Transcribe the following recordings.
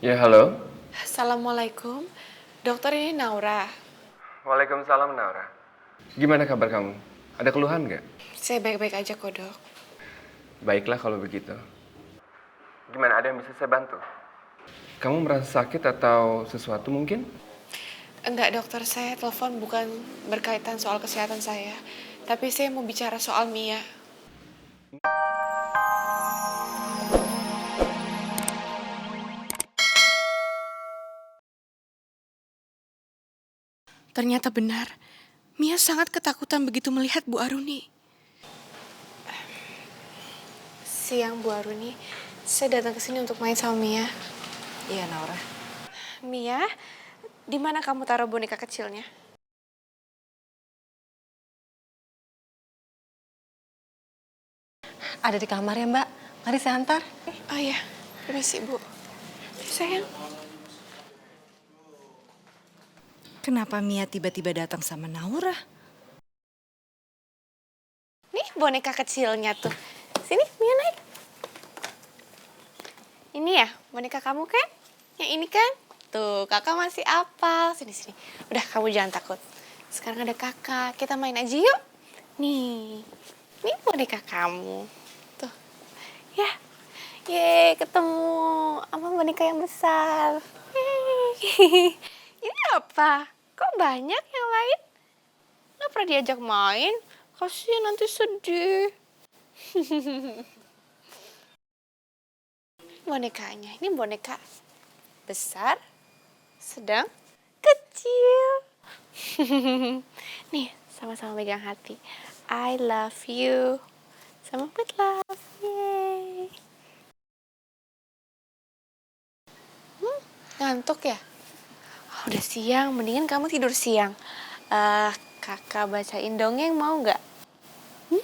Ya, halo. Assalamualaikum, dokter ini Naura. Waalaikumsalam, Naura. Gimana kabar kamu? Ada keluhan nggak? Saya baik-baik aja kok dok. Baiklah kalau begitu. Gimana, ada yang bisa saya bantu? Kamu merasa sakit atau sesuatu mungkin? Enggak dokter, saya telepon bukan berkaitan soal kesehatan saya. Tapi saya mau bicara soal Mia. Ternyata benar, Mia sangat ketakutan begitu melihat Bu Aruni. Siang Bu Aruni, saya datang ke sini untuk main sama Mia. Iya, Naura. Mia, di mana kamu taruh boneka kecilnya? Ada di kamar ya, Mbak. Mari saya antar. Oh iya, permisi Bu. Sayang. Kenapa Mia tiba-tiba datang sama Naura? Nih boneka kecilnya tuh. Sini, Mia naik. Ini ya, boneka kamu kan? Yang ini kan? Tuh, kakak masih apal. Sini, sini. Udah, kamu jangan takut. Sekarang ada kakak, kita main aja yuk. Nih boneka kamu. Tuh, ya. Yeay, ketemu sama boneka yang besar. Yeay. Ini apa? Kok banyak yang lain? Nggak pernah diajak main? Kasian nanti sedih. Bonekanya, ini boneka besar, sedang, kecil. Nih, sama-sama megang hati. I love you. Sama good love. Yeay. Ngantuk ya? Oh, udah siang, mendingan kamu tidur siang. Kakak bacain dongeng mau nggak?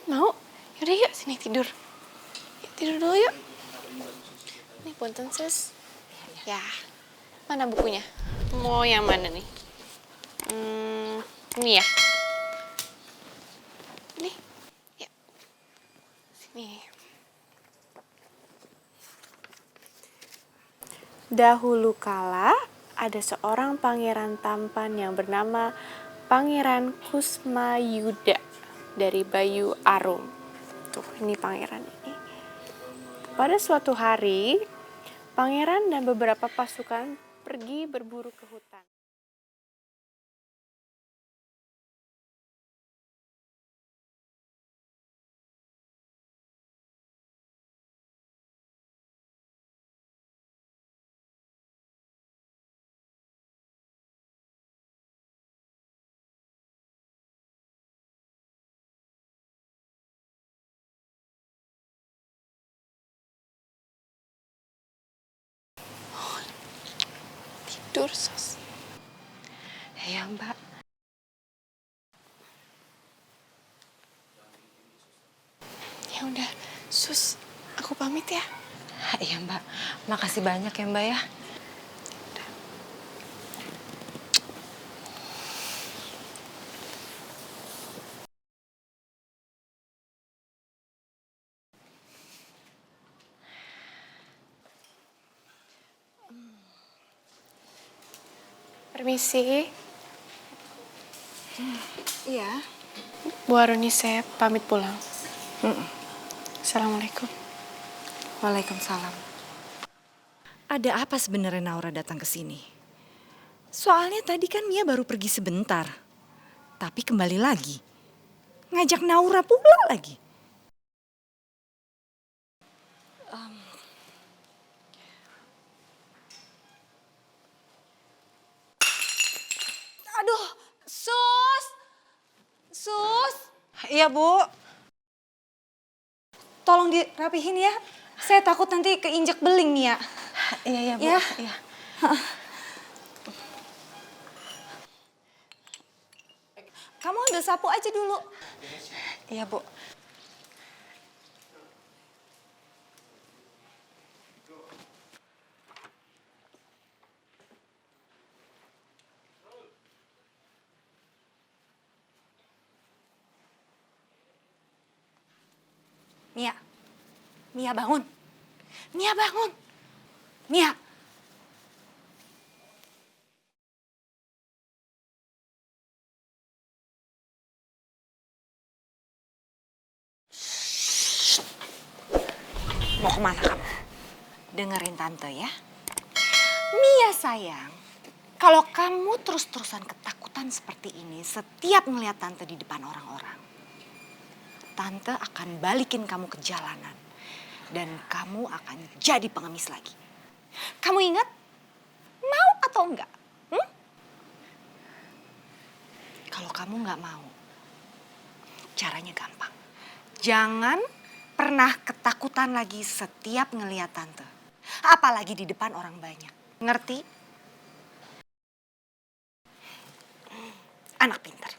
Mau? Yaudah yuk, sini tidur. Yuk, tidur dulu yuk. Nih, punten sus. Ya, mana bukunya? Mau yang mana nih? Ini ya? Nih, yuk. Sini. Dahulu kala, ada seorang pangeran tampan yang bernama Pangeran Kusmayuda dari Bayu Arum. Tuh, ini pangeran ini. Pada suatu hari, pangeran dan beberapa pasukan pergi berburu ke hutan. Tidur, sus. Iya, Mbak. Ya udah, sus, aku pamit ya. Iya, Mbak. Makasih banyak ya, Mbak ya. Permisi, Iya. Bu Aruni, saya pamit pulang. Assalamualaikum. Waalaikumsalam. Ada apa sebenarnya Naura datang ke sini? Soalnya tadi kan Mia baru pergi sebentar. Tapi kembali lagi. Ngajak Naura pula lagi. Aduh, Sus! Sus! Iya, Bu. Tolong dirapihin ya. Saya takut nanti keinjek beling nih ya. Iya, iya, Bu. Ya. Iya. Kamu ambil sapu aja dulu. Iya, Bu. Mia. Mia bangun. Mia bangun. Mia. Mau kemana kamu? Dengerin tante ya. Mia sayang, kalau kamu terus-terusan ketakutan seperti ini setiap ngeliat tante di depan orang-orang, tante akan balikin kamu ke jalanan. Dan kamu akan jadi pengemis lagi. Kamu ingat? Mau atau enggak? Kalau kamu nggak mau, caranya gampang. Jangan pernah ketakutan lagi setiap ngeliat tante. Apalagi di depan orang banyak. Ngerti? Anak pintar.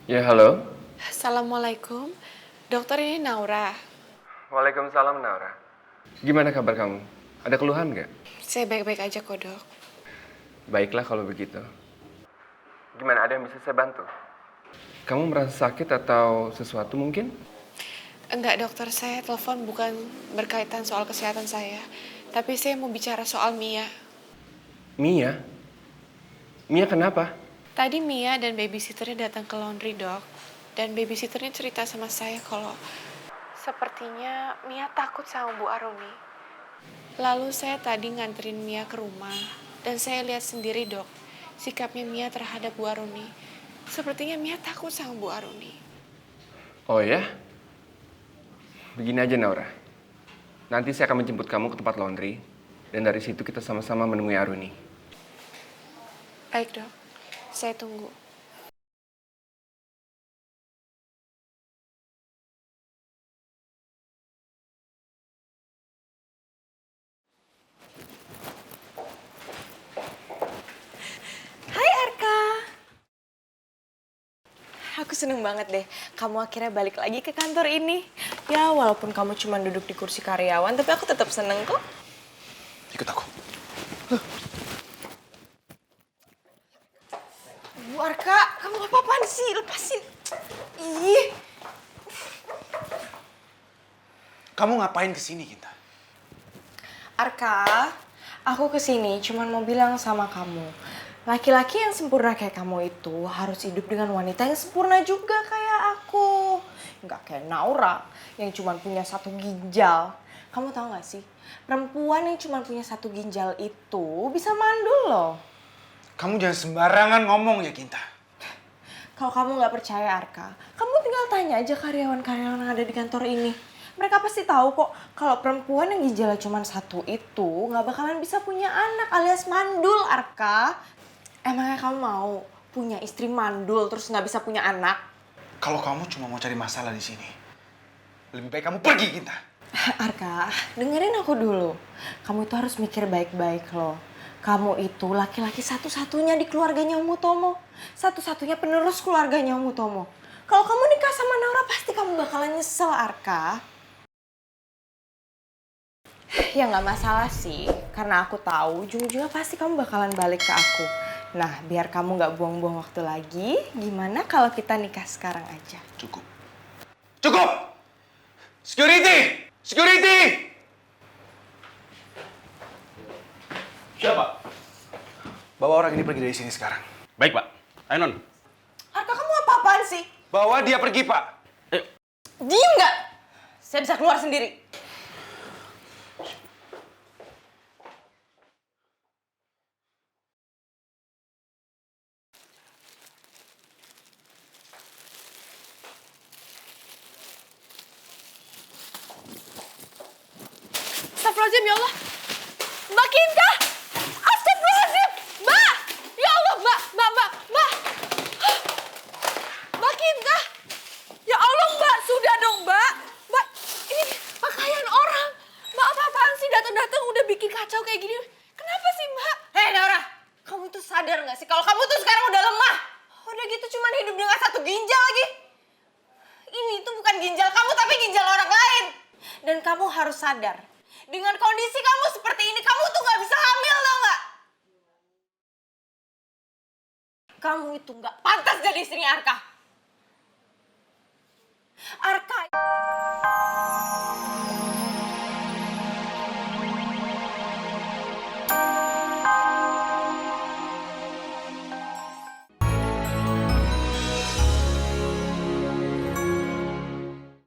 Ya, halo. Assalamualaikum. Dokter, ini Naura. Waalaikumsalam, Naura. Gimana kabar kamu? Ada keluhan nggak? Saya baik-baik aja kok, Dok. Baiklah kalau begitu. Gimana, ada yang bisa saya bantu? Kamu merasa sakit atau sesuatu mungkin? Enggak, dokter. Saya telepon bukan berkaitan soal kesehatan saya. Tapi saya mau bicara soal Mia. Mia? Mia kenapa? Tadi Mia dan babysitternya datang ke laundry, Dok. Dan babysitternya cerita sama saya kalau sepertinya Mia takut sama Bu Aruni. Lalu saya tadi nganterin Mia ke rumah. Dan saya lihat sendiri, Dok, sikapnya Mia terhadap Bu Aruni. Sepertinya Mia takut sama Bu Aruni. Oh ya? Begini aja, Naura. Nanti saya akan menjemput kamu ke tempat laundry. Dan dari situ kita sama-sama menemui Aruni. Baik, Dok. Saya tunggu. Hai Arka. Aku seneng banget deh, kamu akhirnya balik lagi ke kantor ini. Ya walaupun kamu cuma duduk di kursi karyawan, tapi aku tetap seneng kok. Ikut aku. Bu Arka, kamu apa-apaan sih? Lepasin. Ih. Kamu ngapain kesini, Kinta? Arka, aku kesini cuma mau bilang sama kamu. Laki-laki yang sempurna kayak kamu itu harus hidup dengan wanita yang sempurna juga kayak aku. Nggak kayak Naura yang cuma punya satu ginjal. Kamu tahu nggak sih, perempuan yang cuma punya satu ginjal itu bisa mandul loh. Kamu jangan sembarangan ngomong ya, Kinta. Kalau kamu nggak percaya Arka, kamu tinggal tanya aja karyawan-karyawan yang ada di kantor ini. Mereka pasti tahu kok kalau perempuan yang ginjalnya cuma satu itu nggak bakalan bisa punya anak alias mandul, Arka. Emangnya kamu mau punya istri mandul terus nggak bisa punya anak? Kalau kamu cuma mau cari masalah di sini, lebih baik kamu pergi, Kinta. Arka, dengerin aku dulu. Kamu itu harus mikir baik-baik loh. Kamu itu laki-laki satu-satunya di keluarganya Om Utomo. Satu-satunya penerus keluarganya Om Utomo. Kalau kamu nikah sama Naura pasti kamu bakalan nyesel, Arka. Ya nggak masalah sih, karena aku tahu ujung-ujungnya pasti kamu bakalan balik ke aku. Nah, biar kamu nggak buang-buang waktu lagi, gimana kalau kita nikah sekarang aja? Cukup. Cukup! Security! Security! Siapa? Bawa orang ini pergi dari sini sekarang. Baik, Pak. Ayo, Non. Arka, kamu apa-apaan sih? Bawa dia pergi, Pak. Diem nggak? Saya bisa keluar sendiri. Astagfirullahaladzim, ya Allah. Mbak Kinta! Astagfirullahaladzim! Mbak! Ya Allah, Mbak! Mbak! Mbak Kinta! Ya Allah, Mbak! Sudah dong, Mbak! Mbak, ini pakaian orang. Mbak, apa-apaan sih? Datang-datang udah bikin kacau kayak gini. Kenapa sih, Mbak? Hei Naura, kamu tuh sadar nggak sih kalau kamu tuh sekarang udah lemah? Udah gitu cuma hidup dengan satu ginjal lagi. Ini tuh bukan ginjal kamu tapi ginjal orang lain. Dan kamu harus sadar, dengan kondisi kamu seperti ini, kamu tuh nggak bisa hamil, tau nggak? Kamu itu nggak pantas jadi istrinya Arka.